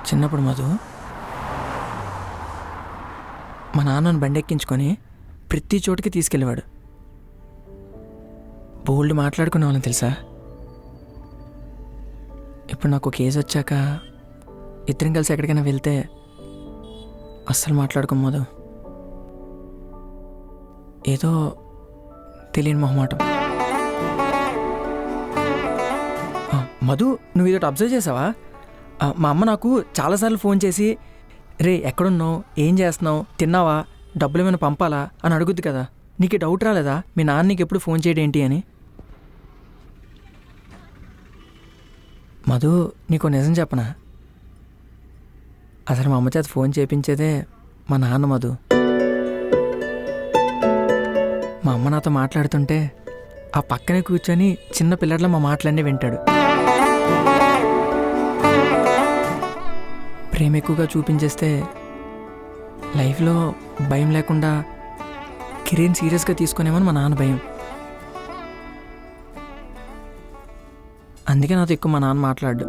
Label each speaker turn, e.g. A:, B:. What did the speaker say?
A: చిన్నప్పుడు మధు మా నాన్నను బండెక్కించుకొని ప్రతి చోటుకి తీసుకెళ్ళేవాడు. బోల్డ్ మాట్లాడుకునే వాళ్ళని తెలుసా. ఇప్పుడు నాకు కేసు వచ్చాక ఇద్దరం కలిసి ఎక్కడికైనా వెళ్తే అస్సలు మాట్లాడుకోం మధు. ఏదో తెలియని మొహమాటం. మధు, నువ్వు ఇదొకటి అబ్జర్వ్ చేసావా? మా అమ్మ నాకు చాలాసార్లు ఫోన్ చేసి, రే ఎక్కడున్నావు, ఏం చేస్తున్నావు, తిన్నావా, డబ్బులు ఏమైనా పంపాలా అని అడుగుద్ది కదా. నీకు డౌట్ రాలేదా మీ నాన్న నీకు ఎప్పుడు ఫోన్ చేయడం ఏంటి అని? మధు, నీకు నిజం చెప్పనా, అసలు మా అమ్మ చేత ఫోన్ చేయించేదే మా నాన్న మధు. మా అమ్మ నాతో మాట్లాడుతుంటే ఆ పక్కనే కూర్చొని చిన్న పిల్లట్ల మా మాటలన్నీ వింటాడు. ప్రేమ ఎక్కువగా చూపించేస్తే లైఫ్లో భయం లేకుండా కెరీర్ని సీరియస్గా తీసుకునేమని మా నాన్న భయం. అందుకే నాతో ఎక్కువ మా నాన్న మాట్లాడు.